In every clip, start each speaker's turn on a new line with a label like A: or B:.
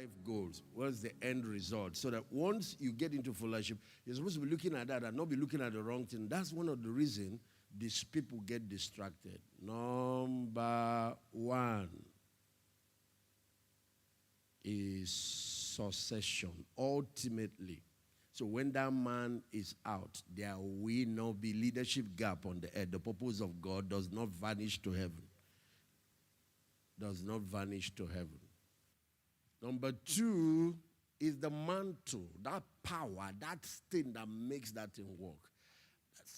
A: life goals. What's the end result? So that once you get into fellowship, you're supposed to be looking at that and not be looking at the wrong thing. That's one of the reasons these people get distracted. Number one is succession, ultimately. So when that man is out, there will not be leadership gap on the earth. The purpose of God does not vanish to heaven. Does not vanish to heaven. Number two is the mantle, that power, that thing that makes that thing work.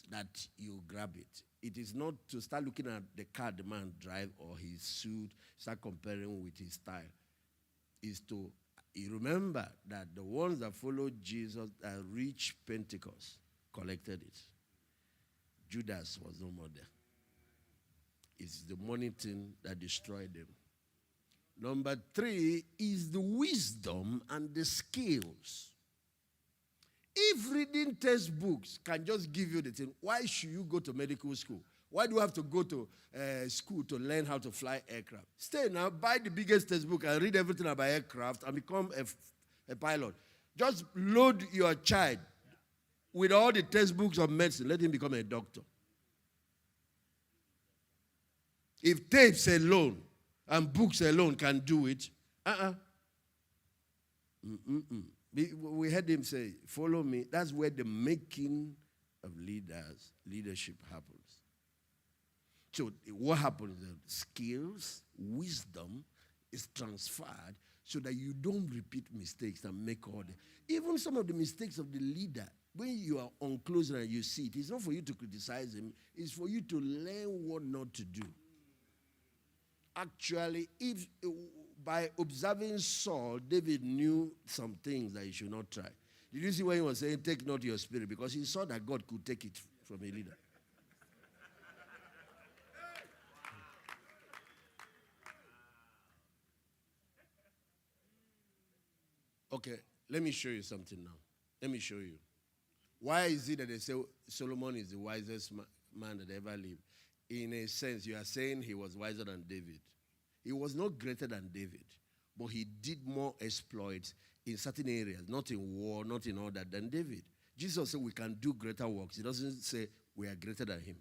A: That you grab it. It is not to start looking at the car the man drive or his suit, start comparing with his style. Is to you remember that the ones that followed Jesus that reached Pentecost collected it. Judas was no more there. It's the money thing that destroyed them. Number three is the wisdom and the skills. If reading textbooks can just give you the thing, why should you go to medical school? Why do you have to go to school to learn how to fly aircraft? Stay now, buy the biggest textbook and read everything about aircraft and become a pilot. Just load your child with all the textbooks of medicine. Let him become a doctor. If tapes alone and books alone can do it, we heard him say, follow me. That's where the making of leadership happens. So what happens is skills, wisdom is transferred so that you don't repeat mistakes and make all the... Even some of the mistakes of the leader, when you are on close and you see it, it's not for you to criticize him, it's for you to learn what not to do. Actually, if by observing Saul, David knew some things that he should not try. Did you see when he was saying, take not your spirit? Because he saw that God could take it from a leader. Okay, let me show you something now. Let me show you. Why is it that they say Solomon is the wisest man that ever lived? In a sense, you are saying he was wiser than David. He was not greater than David, but he did more exploits in certain areas, not in war, not in all that, than David. Jesus said we can do greater works. He doesn't say we are greater than him.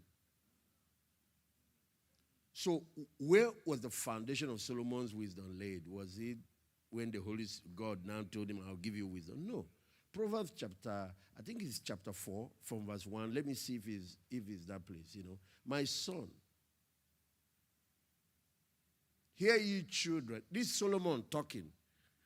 A: So where was the foundation of Solomon's wisdom laid? Was it when the Holy God now told him, I'll give you wisdom? No. Proverbs chapter, I think it's chapter 4, from verse 1. Let me see if it's that place, My son, hear ye children. This is Solomon talking.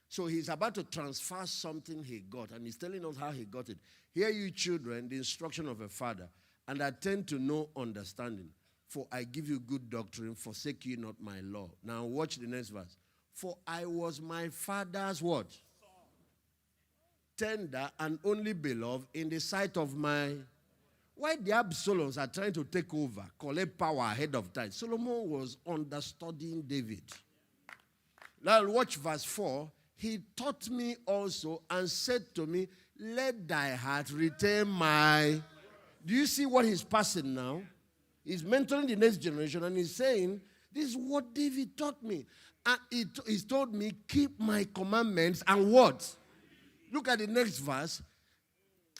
A: So he's about to transfer something he got, and he's telling us how he got it. Hear ye children, the instruction of a father, and attend to no understanding. For I give you good doctrine, forsake ye not my law. Now watch the next verse. For I was my father's what? Tender and only beloved in the sight of my... Why the Absaloms are trying to take over, collect power ahead of time? Solomon was understudying David. Now watch verse 4. He taught me also and said to me, let thy heart retain my... Do you see what he's passing now? He's mentoring the next generation and he's saying, this is what David taught me. And he's told me, keep my commandments and what? Look at the next verse.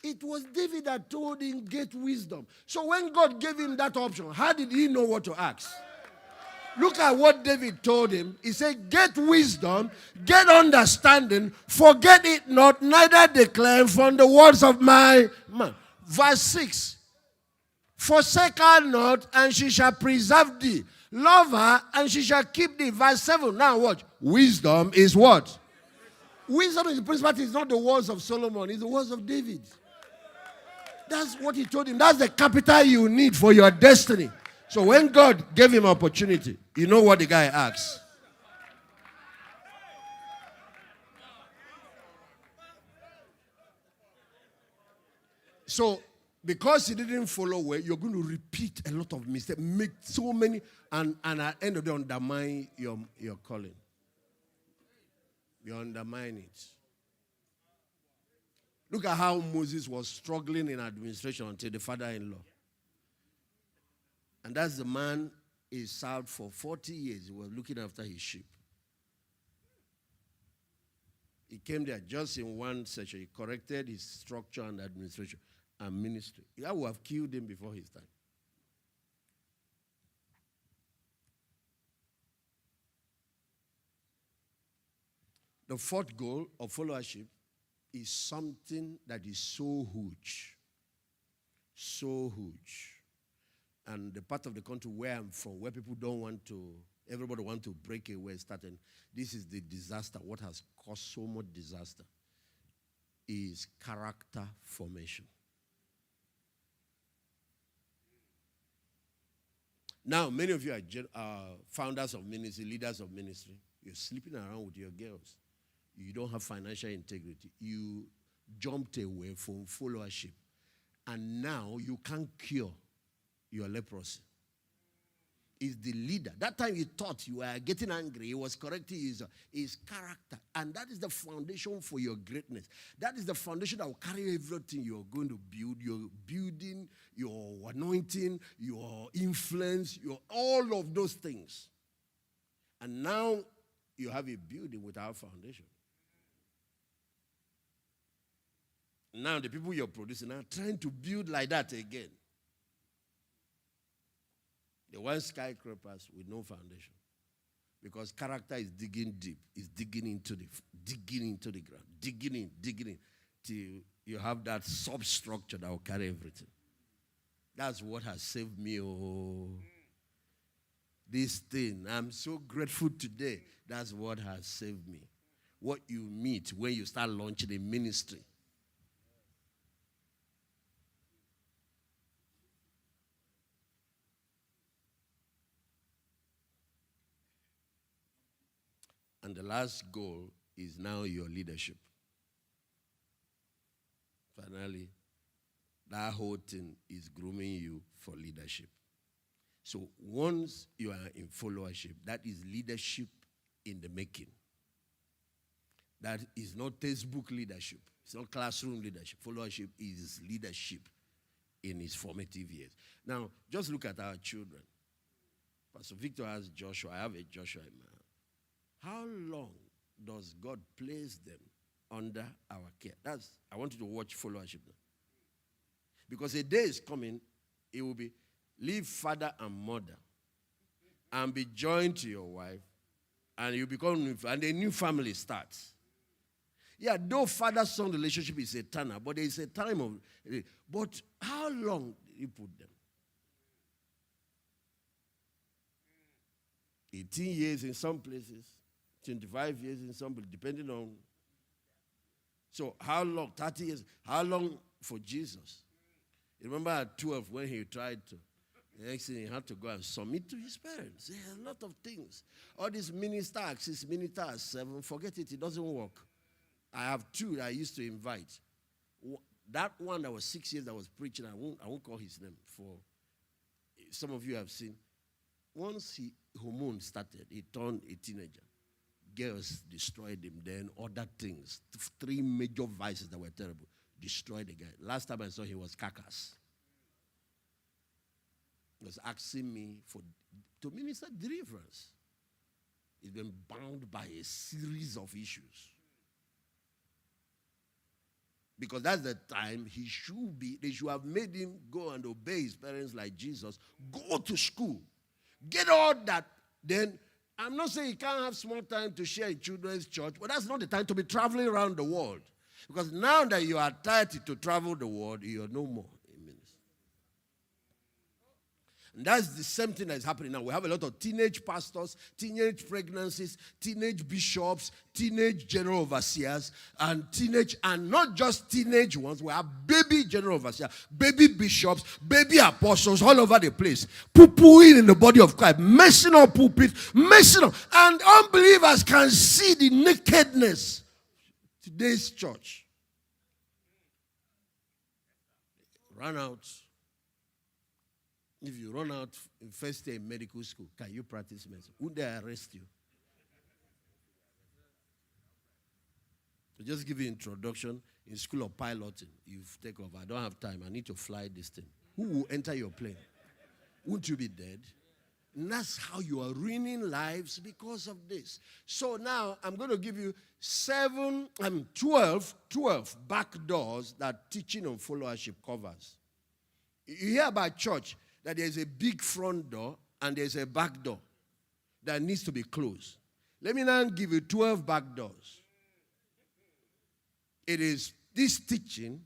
A: It was David that told him, get wisdom. So when God gave him that option, how did he know what to ask? Look at what David told him. He said, get wisdom, get understanding, forget it not, neither declare from the words of my mouth. Verse 6. Forsake her not, and she shall preserve thee. Love her, and she shall keep thee. Verse 7. Now watch. Wisdom is what? Wisdom is the principality. It's not the words of Solomon. It's the words of David. That's what he told him. That's the capital you need for your destiny. So when God gave him opportunity, you know what the guy asked? So because he didn't follow well, you're going to repeat a lot of mistakes, make so many, and at the end of the day, undermine your calling. You undermine it. Look at how Moses was struggling in administration until the father-in-law. And that's the man he served for 40 years. He was looking after his sheep. He came there just in one session. He corrected his structure and administration and ministry. I would have killed him before his time. The fourth goal of followership is something that is so huge. So huge. And the part of the country where I'm from, where people don't want to, everybody wants to break away, starting. This is the disaster. What has caused so much disaster is character formation. Now, many of you are founders of ministry, leaders of ministry. You're sleeping around with your girls. You don't have financial integrity. You jumped away from followership. And now you can't cure your leprosy. Is the leader. That time you thought you were getting angry, he was correcting his character. And that is the foundation for your greatness. That is the foundation that will carry everything you're going to build. Your building, your anointing, your influence, all of those things. And now you have a building without foundation. Now the people you're producing are trying to build like that again. They want skyscrapers with no foundation. Because character is digging deep. It's digging into the ground. Digging in. Till you have that substructure that will carry everything. That's what has saved me. Oh, this thing. I'm so grateful today. That's what has saved me. What you meet when you start launching a ministry. And the last goal is now your leadership. Finally, that whole thing is grooming you for leadership. So once you are in followership, that is leadership in the making. That is not textbook leadership. It's not classroom leadership. Followership is leadership in its formative years. Now, just look at our children. Pastor Victor has Joshua. I have a Joshua in my hand. How long does God place them under our care? I want you to watch followership now. Because a day is coming, it will be leave father and mother and be joined to your wife, and you become, and a new family starts. Yeah, though father-son relationship is eternal, but there is a time of, but how long did you put them? 18 years in some places. 25 years in some, depending on. So how long? 30 years. How long for Jesus? You remember at 12 when he tried to, the next thing he had to go and submit to his parents. There are a lot of things. All these minister access, minister at 7, forget it, it doesn't work. I have 2 that I used to invite. That one that was 6 years that was preaching, I won't call his name, for some of you have seen. Once hormone started, he turned a teenager. Girls destroyed him, then other things. 3 major vices that were terrible destroyed the guy. Last time I saw him, he was carcass. He was asking me to minister deliverance. He's been bound by a series of issues. Because that's the time they should have made him go and obey his parents like Jesus. Go to school. Get all that. Then, I'm not saying you can't have small time to share in children's church, but that's not the time to be traveling around the world. Because now that you are tired to travel the world, you're no more in ministry. And that's the same thing that is happening now. We have a lot of teenage pastors, teenage pregnancies, teenage bishops, teenage general overseers, and not just teenage ones. We have baby general overseers, baby bishops, baby apostles all over the place. Poo-pooing in the body of Christ, messing up pulpits, messing up. And unbelievers can see the nakedness. Today's church. Run out. If you run out in first year in medical school, can you practice medicine? Would they arrest you? To just give you introduction, in school of piloting, you take over. I don't have time. I need to fly this thing. Who will enter your plane? Won't you be dead? And that's how you are ruining lives because of this. So now I'm going to give you 12 back doors that teaching on followership covers. You hear about church that there's a big front door and there's a back door that needs to be closed. Let me now give you 12 back doors. It is this teaching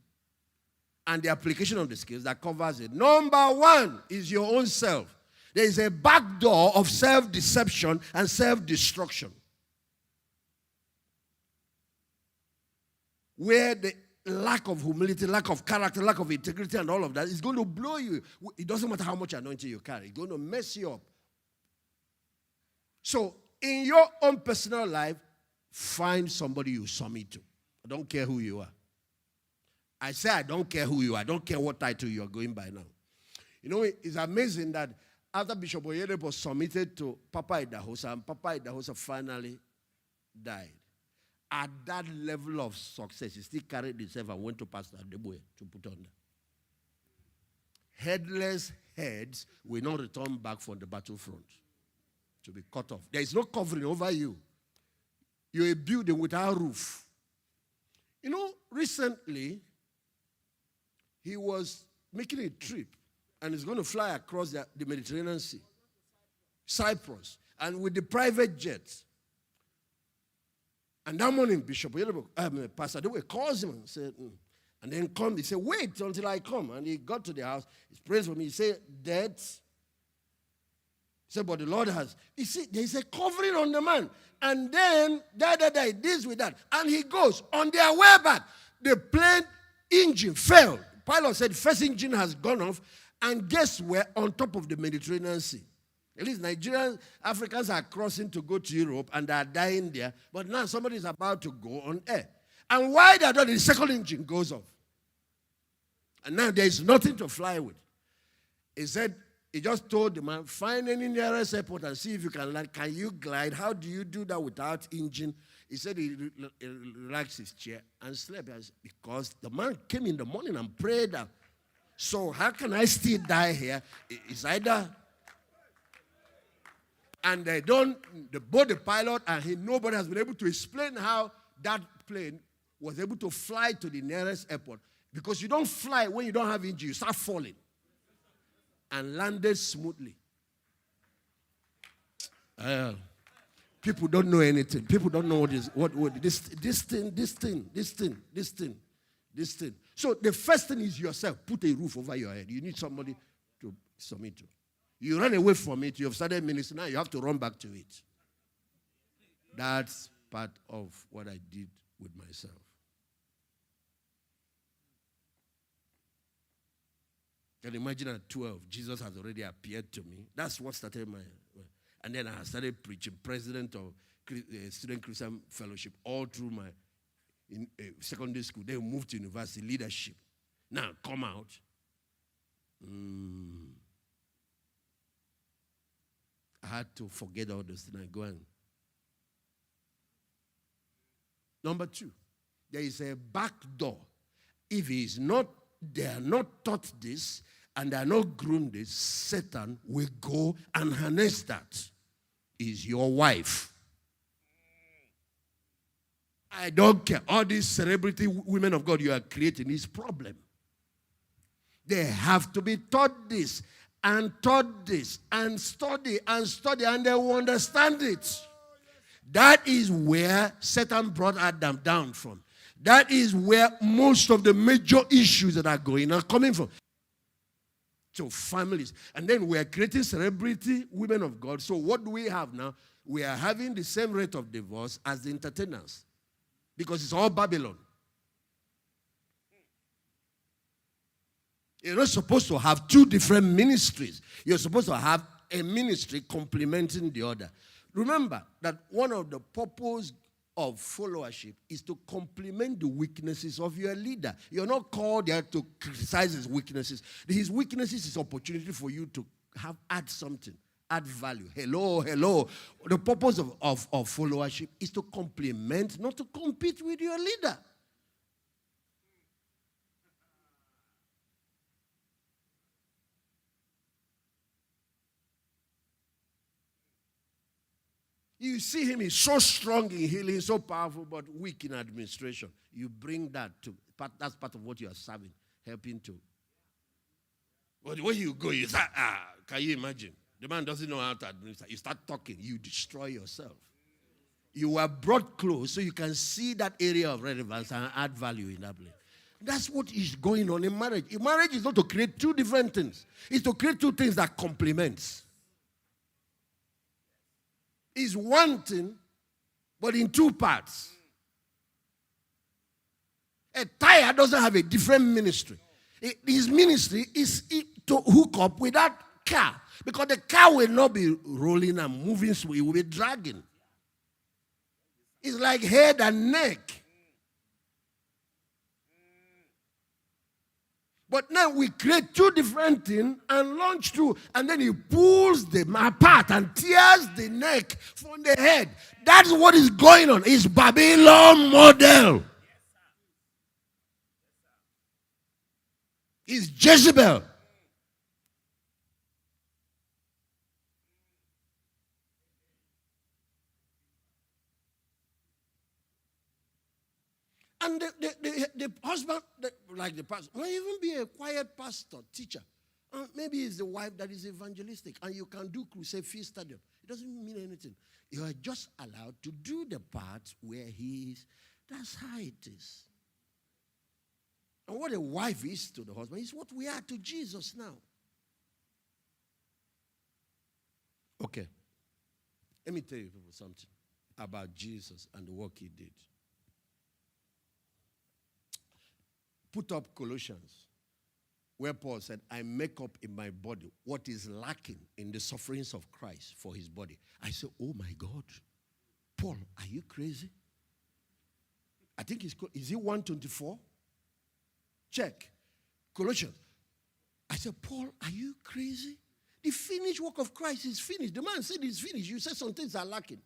A: and the application of the skills that covers it. Number one is your own self. There is a back door of self-deception and self-destruction, where the lack of humility, lack of character, lack of integrity, and all of that is going to blow you. It doesn't matter how much anointing you carry. It's going to mess you up. So, in your own personal life, find somebody you submit to. I don't care who you are. I say I don't care who you are. I don't care what title you are going by now. You know, it's amazing that after Bishop Oyede was submitted to Papa Idahosa, and Papa Idahosa finally died. At that level of success, he still carried himself and went to Pastor David to put on that. Headless heads will not return back from the battlefront to be cut off. There is no covering over you. You're a building without roof. You know, recently, he was making a trip and he's going to fly across the Mediterranean Sea, Cyprus, and with the private jets. And that morning, Pastor David calls him and said, and then come. He said, wait until I come. And he got to the house. He prays for me. He said, Dad. He said, but the Lord has. You see, there is a covering on the man. And then, this with that. And he goes. On their way back, the plane engine fell. The pilot said, first engine has gone off. And guess where? On top of the Mediterranean Sea. At least Nigerian Africans are crossing to go to Europe and they are dying there. But now somebody is about to go on air. And while they are done, the second engine goes off. And now there is nothing to fly with. He said, he just told the man, find any nearest airport and see if you can land. Can you glide? How do you do that without engine? He said he relaxed his chair and slept. Because the man came in the morning and prayed that. So how can I still die here? It's either, and they don't, both the pilot and nobody has been able to explain how that plane was able to fly to the nearest airport. Because you don't fly when you don't have engine, you start falling. And landed smoothly. People don't know anything. People don't know this thing. So the first thing is yourself. Put a roof over your head. You need somebody to submit to. You run away from it. You have started ministry. Now you have to run back to it. That's part of what I did with myself. Can you imagine at 12, Jesus has already appeared to me. That's what started my... And then I started preaching, president of Student Christian Fellowship, all through my secondary school. Then moved to university, leadership. Now, come out. I had to forget all those things and go on. Number 2, there is a back door. If they are not taught this, and they are not groomed this, Satan will go and harness that. Is your wife. I don't care. All these celebrity women of God you are creating is problem. They have to be taught this and taught this and study and they will understand it. That is where Satan brought Adam down from. That is where most of the major issues that are going are coming from. So families. And then we are creating celebrity women of God. So what do we have now? We are having the same rate of divorce as the entertainers. Because it's all Babylon. You're not supposed to have 2 different ministries. You're supposed to have a ministry complementing the other. Remember that one of the purposes of followership is to complement the weaknesses of your leader. You're not called there to criticize his weaknesses. His weaknesses is opportunity for you to add something, add value. Hello. The purpose of followership is to complement, not to compete with your leader. You see him, he's so strong in healing, so powerful, but weak in administration. You bring that to, that's part of what you are serving, helping to. But when you go, you start, can you imagine? The man doesn't know how to administer. You start talking, you destroy yourself. You are brought close so you can see that area of relevance and add value in that place. That's what is going on in marriage. In marriage is not to create two different things. It's to create two things that complement. Is one thing, but in two parts. A tire doesn't have a different ministry. His ministry is to hook up with that car. Because the car will not be rolling and moving, so it will be dragging. It's like head and neck. But now we create two different things and launch two, and then he pulls them apart and tears the neck from the head. That's what is going on. It's Babylon model. It's Jezebel. And the husband, like the pastor, might even be a quiet pastor, teacher. Maybe it's the wife that is evangelistic, and you can do crusade field stadium. It doesn't mean anything. You are just allowed to do the part where he is. That's how it is. And what a wife is to the husband is what we are to Jesus now. Okay. Let me tell you people something about Jesus and the work he did. Put up Colossians, where Paul said, I make up in my body what is lacking in the sufferings of Christ for his body. I said, oh my God, Paul, are you crazy? I think is it 124? Check. Colossians. I said, Paul, are you crazy? The finished work of Christ is finished. The man said it's finished. You said some things are lacking.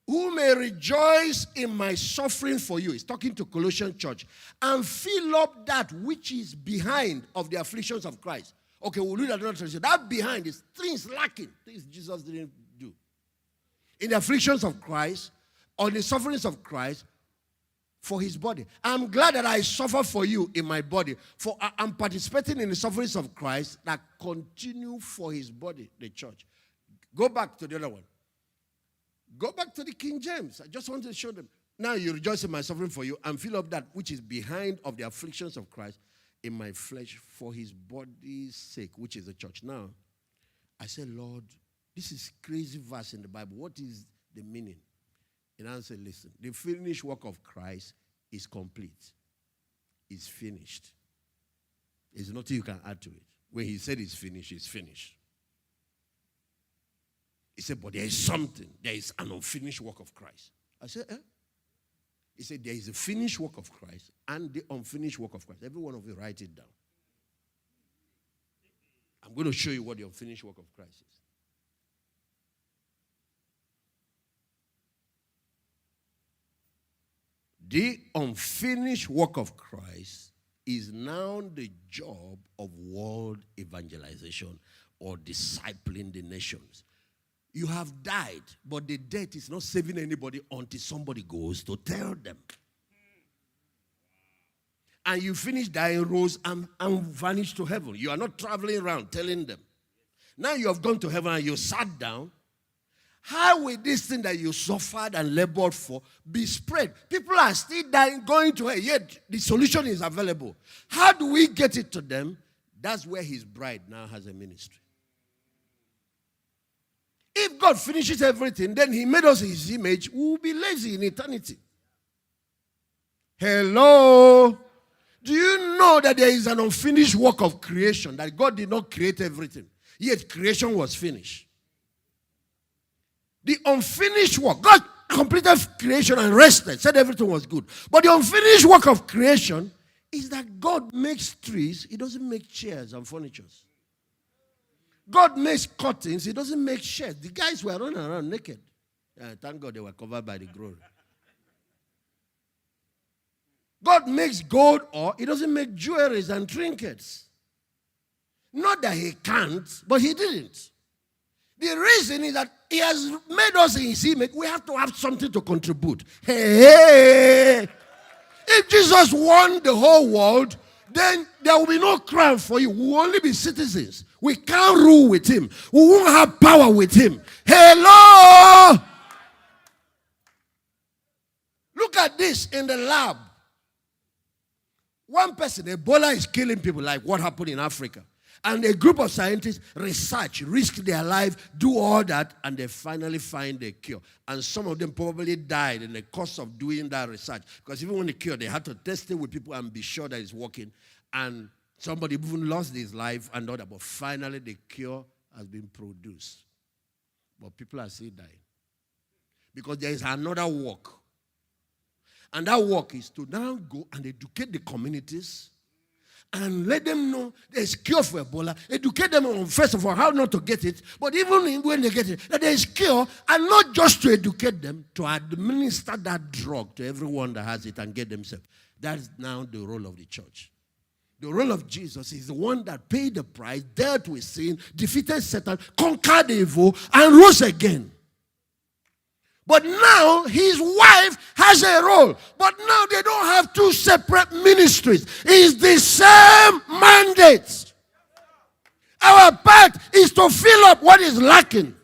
A: Who may rejoice in my suffering for you. He's talking to Colossian church. And fill up that which is behind of the afflictions of Christ. Okay, we'll read another translation. That behind is things lacking. Things Jesus didn't do. In the afflictions of Christ, or the sufferings of Christ, for his body. I'm glad that I suffer for you in my body. For I'm participating in the sufferings of Christ that continue for his body, the church. Go back to the other one. Go back to the King James. I just wanted to show them. Now you rejoice in my suffering for you and fill up that which is behind of the afflictions of Christ in my flesh for his body's sake, which is the church. Now, I said, Lord, this is crazy verse in the Bible. What is the meaning? And I said, listen, the finished work of Christ is complete. It's finished. There's nothing you can add to it. When he said it's finished, it's finished. He said, but there is something. There is an unfinished work of Christ. I said, eh? He said, there is a finished work of Christ and the unfinished work of Christ. Every one of you write it down. I'm going to show you what the unfinished work of Christ is. The unfinished work of Christ is now the job of world evangelization or discipling the nations. You have died, but the death is not saving anybody until somebody goes to tell them. And you finish dying, rose, and vanished to heaven. You are not traveling around telling them. Now you have gone to heaven and you sat down. How will this thing that you suffered and labored for be spread? People are still dying, going to hell, yet the solution is available. How do we get it to them? That's where his bride now has a ministry. If God finishes everything, then he made us his image, we will be lazy in eternity. Hello? Do you know that there is an unfinished work of creation, that God did not create everything, yet creation was finished? The unfinished work, God completed creation and rested, said everything was good. But the unfinished work of creation is that God makes trees, he doesn't make chairs and furniture. God makes curtains, he doesn't make sheds. The guys were running around naked. Thank God they were covered by the glory. God makes gold ore, he doesn't make jewelries and trinkets. Not that he can't, but he didn't. The reason is that he has made us in his image. We have to have something to contribute. Hey. If Jesus won the whole world, then there will be no crown for you. We will only be citizens. We can't rule with him. We won't have power with him. Hello! Look at this in the lab. One person, Ebola is killing people, like what happened in Africa. And a group of scientists research, risk their life, do all that, and they finally find a cure. And some of them probably died in the course of doing that research. Because even when they cure, they had to test it with people and be sure that it's working. And somebody even lost his life and all that. But finally, the cure has been produced. But people are still dying. Because there is another work. And that work is to now go and educate the communities and let them know there's cure for Ebola. Educate them on, first of all, how not to get it. But even when they get it, that there's cure. And not just to educate them, to administer that drug to everyone that has it and get themselves. That's now the role of the church. The role of Jesus is the one that paid the price, dealt with sin, defeated Satan, conquered evil, and rose again. But now his wife has a role. But now they don't have two separate ministries. It's the same mandate. Our part is to fill up what is lacking.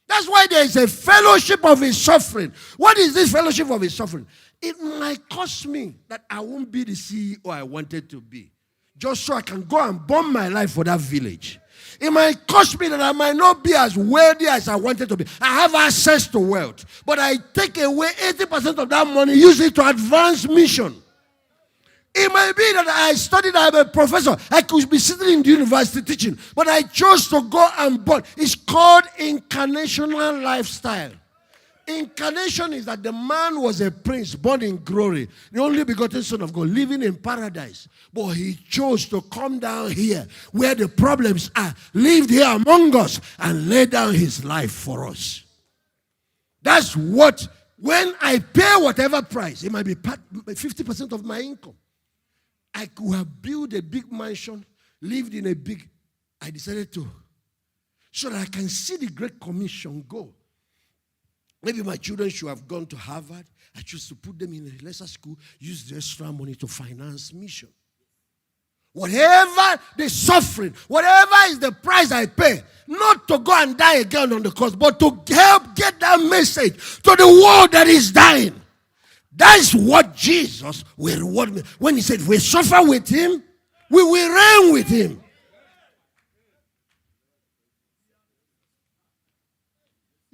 A: That's why there is a fellowship of his suffering. What is this fellowship of his suffering? It might cost me that I won't be the CEO I wanted to be, just so I can go and burn my life for that village. It might cost me that I might not be as wealthy as I wanted to be. I have access to wealth, but I take away 80% of that money, use it to advance mission. It might be that I studied, I'm a professor. I could be sitting in the university teaching, but I chose to go and burn. It's called incarnational lifestyle. Incarnation is that the man was a prince born in glory, the only begotten Son of God, living in paradise. But he chose to come down here where the problems are, lived here among us, and lay down his life for us. That's what, when I pay whatever price, it might be 50% of my income. I could have built a big mansion, lived in a big, I decided to, so that I can see the Great Commission go. Maybe my children should have gone to Harvard. I choose to put them in a lesser school, use the extra money to finance mission. Whatever the suffering, whatever is the price I pay, not to go and die again on the cross, but to help get that message to the world that is dying. That's what Jesus will reward me. When he said, we suffer with him, we will reign with him.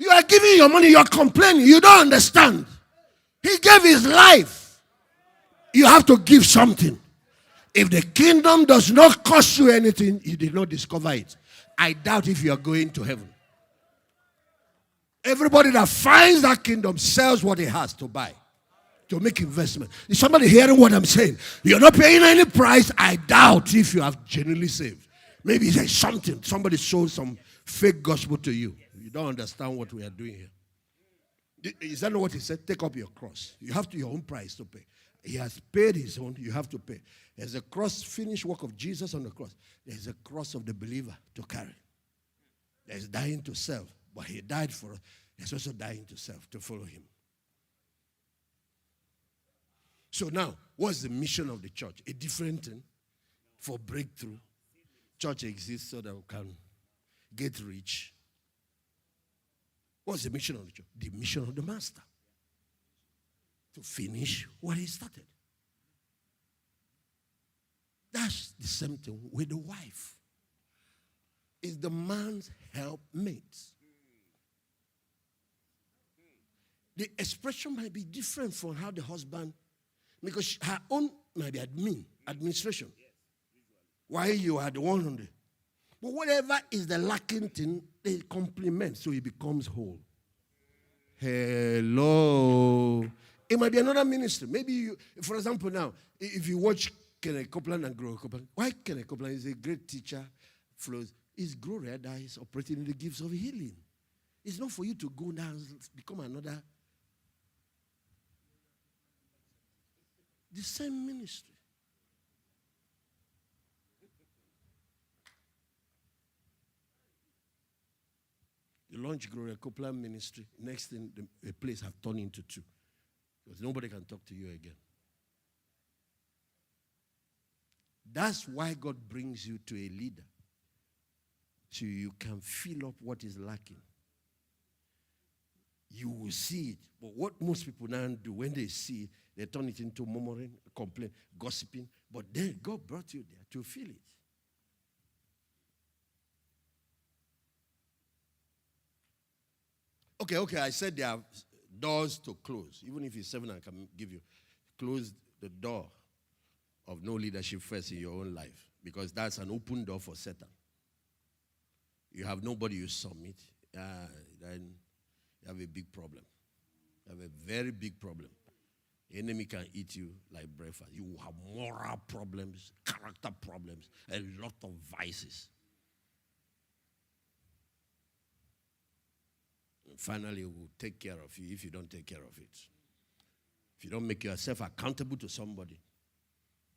A: You are giving your money, you are complaining, you don't understand. He gave his life. You have to give something. If the kingdom does not cost you anything, you did not discover it. I doubt if you are going to heaven. Everybody that finds that kingdom sells what he has to buy, to make investment. Is somebody hearing what I'm saying? You're not paying any price. I doubt if you have genuinely saved. Maybe there's something. Somebody sold some fake gospel to you. You don't understand what we are doing here. Is that not what he said? Take up your cross. You have to your own price to pay. He has paid his own. You have to pay. There's a cross, finished work of Jesus on the cross. There's a cross of the believer to carry. There's dying to self, but he died for us. There's also dying to self to follow him. So now, what's the mission of the church? A different thing for breakthrough. Church exists so that we can get rich. What's the mission of the church? The mission of the master. To finish what he started. That's the same thing with the wife. Is the man's helpmate. The expression might be different from how the husband, because her own might be administration. While you are the one on the. But whatever is the lacking thing, they complement so he becomes whole. Hello. It might be another ministry. Maybe you, for example, now, if you watch Kenneth Copeland and Gloria Copeland, why Kenneth Copeland is a great teacher, flows, is Gloria that is operating in the gifts of healing. It's not for you to go now and become another. The same ministry. launch Gloria Copeland Ministry. Next thing, the place have turned into two. Because nobody can talk to you again. That's why God brings you to a leader. So you can fill up what is lacking. You will see it. But what most people now do, when they see it, they turn it into murmuring, complaint, gossiping. But then God brought you there to feel it. Okay, I said there are doors to close. Even if it's 7, I can give you. Close the door of no leadership first in your own life. Because that's an open door for Satan. You have nobody you submit. Then you have a big problem. You have a very big problem. The enemy can eat you like breakfast. You will have moral problems, character problems, a lot of vices. And finally, it will take care of you if you don't take care of it. If you don't make yourself accountable to somebody,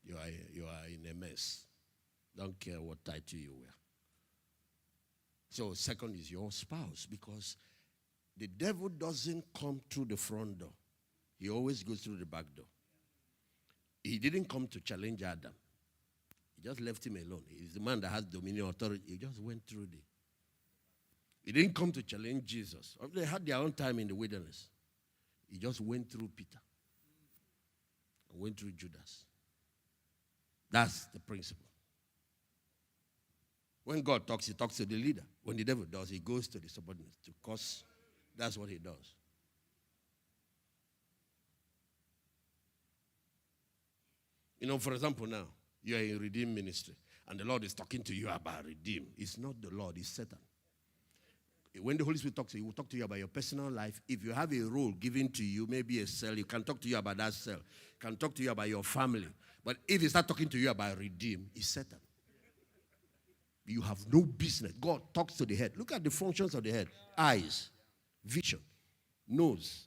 A: you are in a mess. Don't care what title you wear. So second is your spouse, because the devil doesn't come through the front door. He always goes through the back door. He didn't come to challenge Adam. He just left him alone. He's the man that has dominion authority. He just went through the. He didn't come to challenge Jesus. They had their own time in the wilderness. He just went through Peter. And went through Judas. That's the principle. When God talks, he talks to the leader. When the devil does, he goes to the subordinates. Because that's what he does. You know, for example, now, you are in Redeem ministry, and the Lord is talking to you about Redeem. It's not the Lord, it's Satan. When the Holy Spirit talks to you, he will talk to you about your personal life. If you have a role given to you, maybe a cell, he can talk to you about that cell. He can talk to you about your family. But if he starts talking to you about Redeem, it's Satan. You have no business. God talks to the head. Look at the functions of the head. Eyes, vision, nose,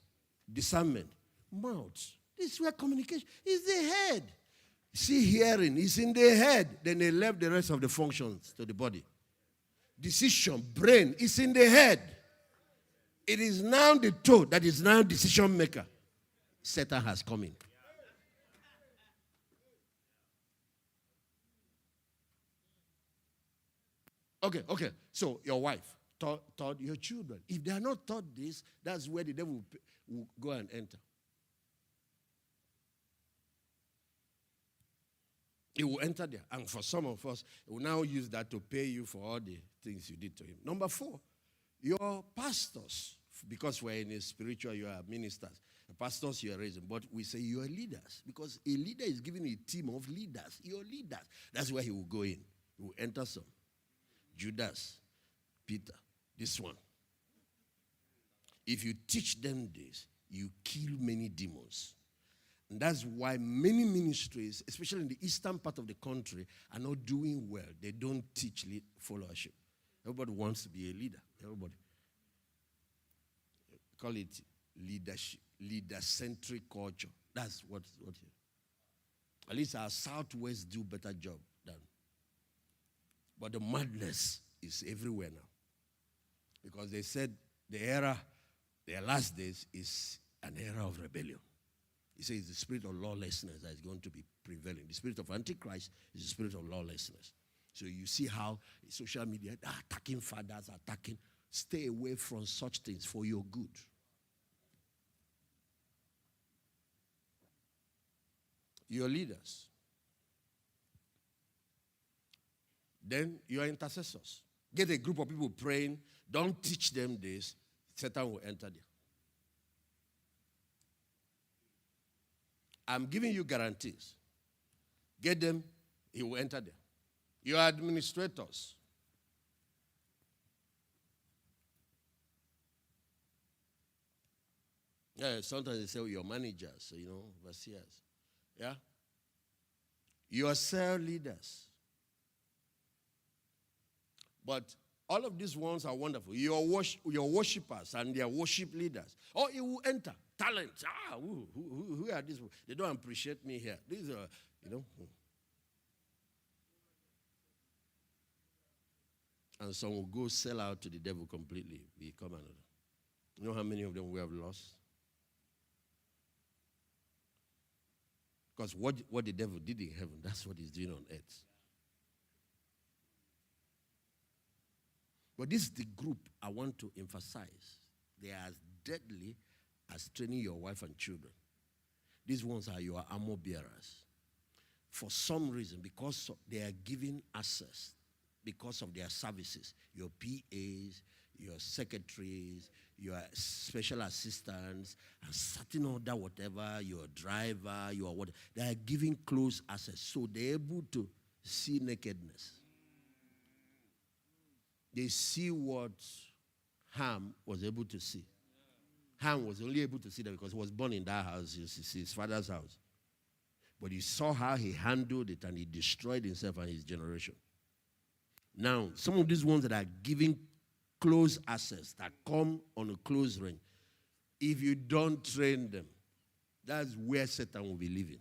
A: discernment, mouth. This is where communication is the head. See, hearing is in the head. Then they left the rest of the functions to the body. Decision, brain is in the head. It is now the toe that is now decision maker. Satan has come in. Okay. So your wife taught your children. If they are not taught this, that's where the devil will go and enter. He will enter there. And for some of us, he will now use that to pay you for all the things you did to him. Number 4, your pastors, because we're in a spiritual, you are ministers. The pastors you are raising, but we say you are leaders, because a leader is given a team of leaders. Your leaders. That's where he will go in. He will enter some. Judas, Peter, this one. If you teach them this, you kill many demons. And that's why many ministries, especially in the eastern part of the country, are not doing well. They don't teach followership. Everybody wants to be a leader. Everybody. Call it leadership, leader-centric culture. That's what at least our Southwest do better job than. But the madness is everywhere now. Because they said their last days is an era of rebellion. He says the spirit of lawlessness that is going to be prevailing. The spirit of Antichrist is the spirit of lawlessness. So you see how social media are attacking fathers, attacking. Stay away from such things for your good. Your leaders. Then your intercessors. Get a group of people praying. Don't teach them this. Satan will enter there. I'm giving you guarantees. Get them, he will enter there. Your administrators. Yeah, sometimes they say, your managers, overseers. Yeah? Your cell leaders. But all of these ones are wonderful. Your worshipers and their worship leaders. Oh, it will enter. Talent. Who are these? They don't appreciate me here. These are, And some will go sell out to the devil completely, become another. You know how many of them we have lost? Because what the devil did in heaven, that's what he's doing on earth. But this is the group I want to emphasize. They are as deadly as training your wife and children. These ones are your armor bearers. For some reason, because they are giving access, because of their services, your PAs, your secretaries, your special assistants, and certain other whatever, your driver, your what, they are giving close access. So they're able to see nakedness. They see what Ham was able to see. Ham was only able to see that because he was born in that house, his father's house. But he saw how he handled it and he destroyed himself and his generation. Now, some of these ones that are giving close access, that come on a close range, if you don't train them, that's where Satan will be living.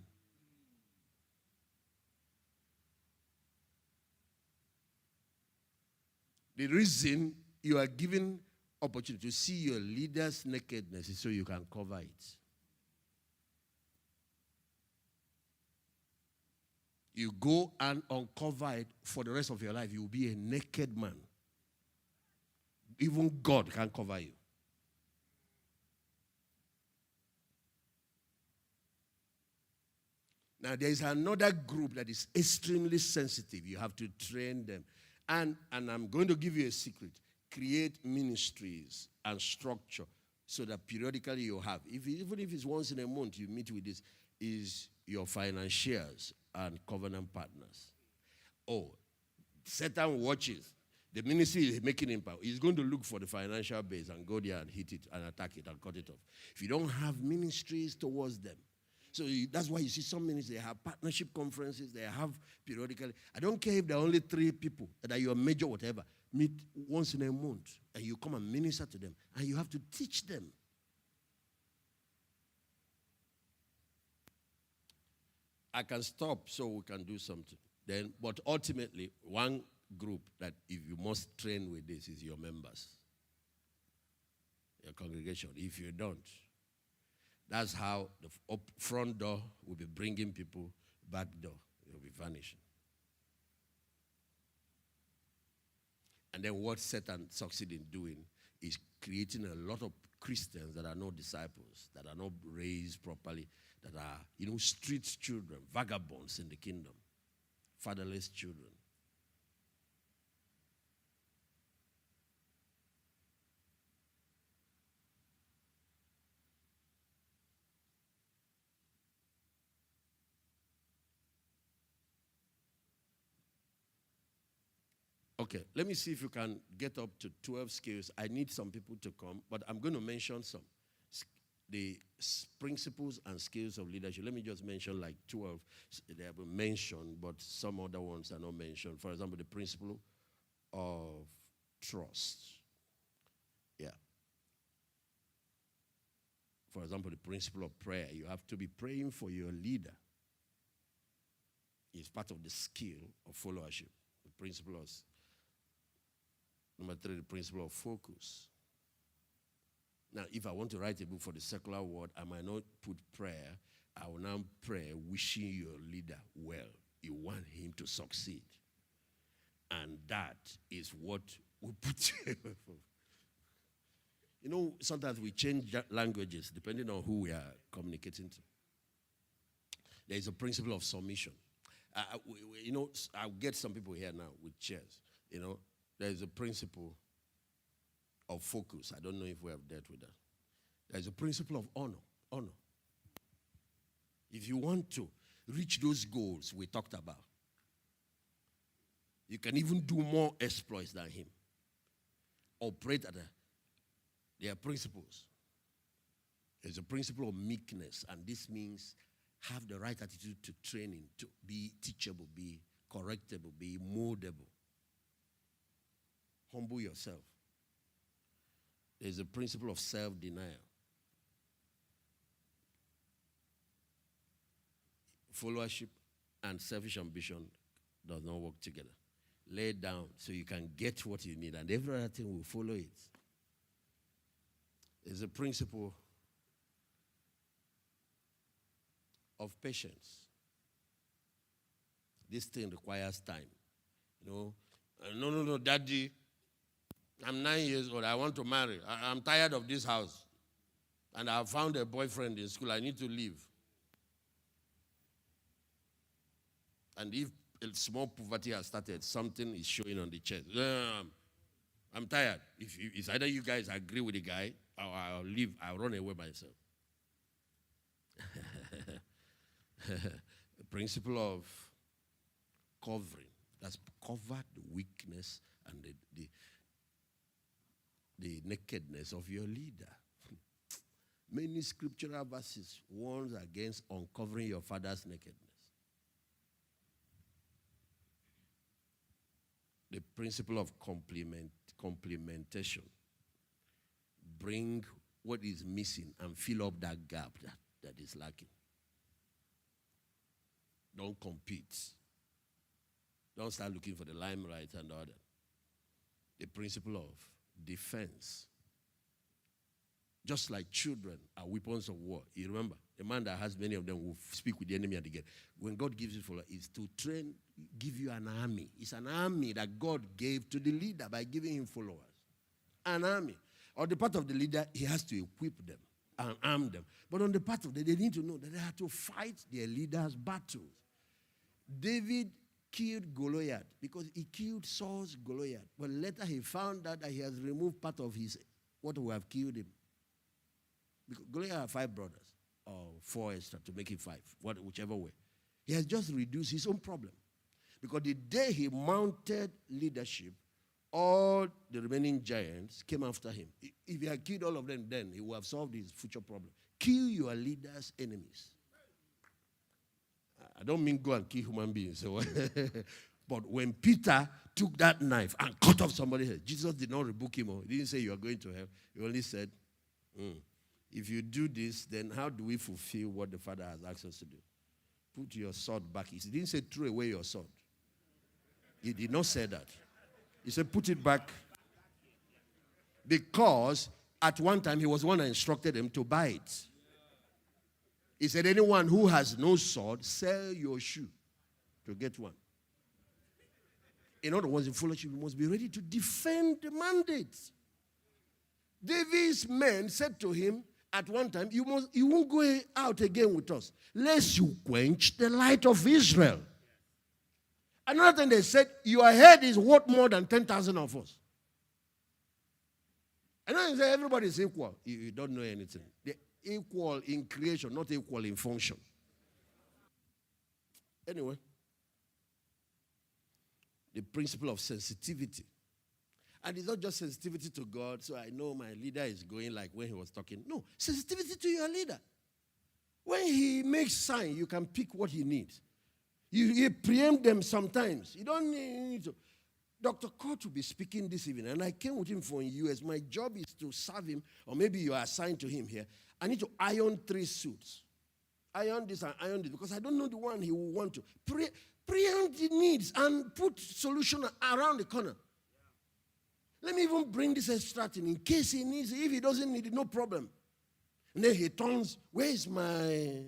A: The reason you are given opportunity to see your leader's nakedness is so you can cover it. You go and uncover it for the rest of your life. You will be a naked man. Even God can cover you. Now, there is another group that is extremely sensitive. You have to train them. And I'm going to give you a secret. Create ministries and structure so that periodically you have. Even if it's once in a month you meet with this, is your financiers and covenant partners. Oh, Satan watches. The ministry is making impact. He's going to look for the financial base and go there and hit it and attack it and cut it off. If you don't have ministries towards them, so that's why you see some ministries, they have partnership conferences, they have periodically. I don't care if there are only 3 people that are your major whatever. Meet once in a month and you come and minister to them and you have to teach them. I can stop so we can do something. But ultimately, one group that if you must train with this is your members, your congregation. If you don't, that's how the front door will be bringing people, back door will be vanishing. And then what Satan succeeds in doing is creating a lot of Christians that are not disciples, that are not raised properly, that are, street children, vagabonds in the kingdom, fatherless children. Okay, let me see if you can get up to 12 skills. I need some people to come, but I'm going to mention some. The principles and skills of leadership. Let me just mention like 12. They have been mentioned, but some other ones are not mentioned. For example, the principle of trust. Yeah. For example, the principle of prayer. You have to be praying for your leader. It's part of the skill of followership. The principle of Number 3, the principle of focus. Now, if I want to write a book for the secular world, I might not put prayer. I will now pray wishing your leader well. You want him to succeed. And that is what we put sometimes we change languages depending on who we are communicating to. There is a principle of submission. I'll get some people here now with chairs. There is a principle of focus. I don't know if we have dealt with that. There is a principle of honor. Honor. If you want to reach those goals we talked about, you can even do more exploits than him. Operate at their principles. There's a principle of meekness, and this means have the right attitude to training, to be teachable, be correctable, be moldable. Humble yourself. There's a principle of self-denial. Followership and selfish ambition does not work together. lay down so you can get what you need, and every other thing will follow it. There's a principle of patience. This thing requires time. No, Daddy, I'm 9 years old. I want to marry. I'm tired of this house. And I found a boyfriend in school. I need to leave. And if a small poverty has started, something is showing on the chest. I'm tired. If it's either you guys agree with the guy, or I'll leave. I'll run away myself. The principle of covering. That's cover the weakness and the nakedness of your leader. Many scriptural verses warns against uncovering your father's nakedness. The principle of complementation. Bring what is missing and fill up that gap that is lacking. Don't compete. Don't start looking for the limelight and all that. The principle of defense. Just like children are weapons of war. You remember, a man that has many of them will speak with the enemy at the gate. When God gives it for us, is to train, give you an army. It's an army that God gave to the leader by giving him followers. An army. On the part of the leader, he has to equip them and arm them. But on the part of them, they need to know that they have to fight their leaders' battles. David killed Goliath because he killed Saul's Goliath. But later he found out that he has removed part of what would have killed him. Because Goliath had 5 brothers, or 4 extra to make it 5, whichever way. He has just reduced his own problem. Because the day he mounted leadership, all the remaining giants came after him. If he had killed all of them, then he would have solved his future problem. Kill your leaders' enemies. I don't mean go and kill human beings. But when Peter took that knife and cut off somebody's head, Jesus did not rebuke him. He didn't say you are going to hell. He only said, if you do this, then how do we fulfill what the Father has asked us to do? Put your sword back. He didn't say throw away your sword. He did not say that. He said put it back. Because at one time he was the one that instructed him to buy it. He said anyone who has no sword, sell your shoe to get one. In other words, in fellowship, you must be ready to defend the mandate. David's men said to him at one time, you won't go out again with us, lest you quench the light of Israel. Another thing they said, your head is worth more than 10,000 of us. And then they say everybody is equal. You don't know anything. They're equal in creation, not equal in function. Anyway, the principle of sensitivity. And it's not just sensitivity to God, so I know my leader is going like when he was talking. No, sensitivity to your leader. When he makes sign, you can pick what he needs. You preempt them sometimes. You don't need to. Dr. Kurt will be speaking this evening, and I came with him for a US. My job is to serve him, or maybe you are assigned to him here. I need to iron 3 suits. Iron this and iron this, because I don't know the one he will want to. Preempt the needs and put solution around the corner. Let me even bring this extra thing in case he needs it. If he doesn't need it, no problem. And then he turns, where is my...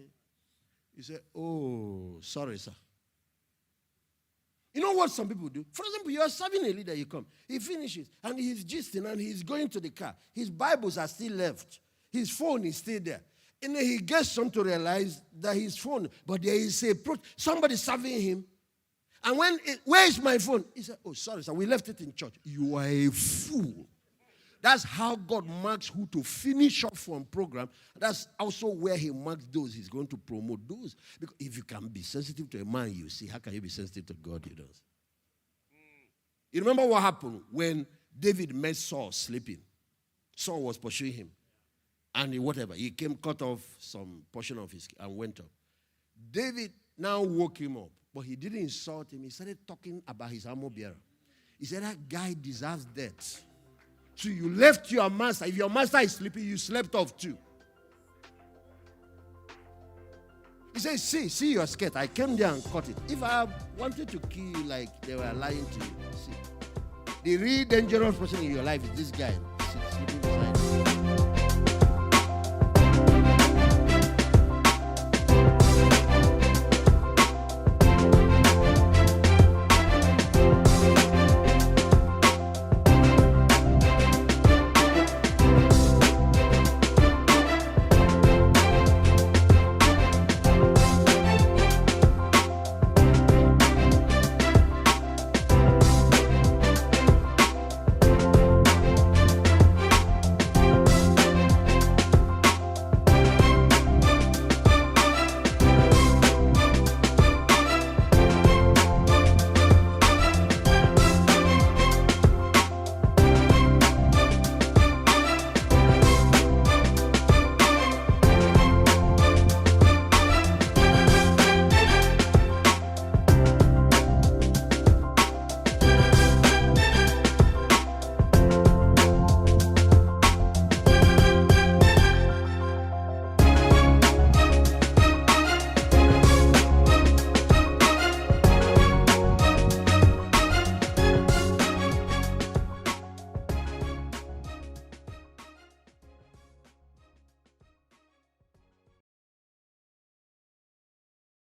A: He said, oh, sorry, sir. You know what some people do? For example, you are serving a leader, you come. He finishes, and he's gisting, and he's going to the car. His Bibles are still left. His phone is still there. And then he gets some to realize that his phone, but there is somebody serving him. And where is my phone? He said, oh, sorry, sir, we left it in church. You are a fool. That's how God marks who to finish off from program. That's also where he marks those he's going to promote. Those. Because if you can be sensitive to a man you see, how can you be sensitive to God you don't? You remember what happened when David met Saul sleeping? Saul was pursuing him. And he came cut off some portion of his and went up. David now woke him up. But he didn't insult him. He started talking about his armor bearer. He said, that guy deserves death. So you left your master. If your master is sleeping, you slept off too. He said, see your skirt. I came there and cut it. If I wanted to kill you like they were lying to you, see. The real dangerous person in your life is this guy. Sleeping beside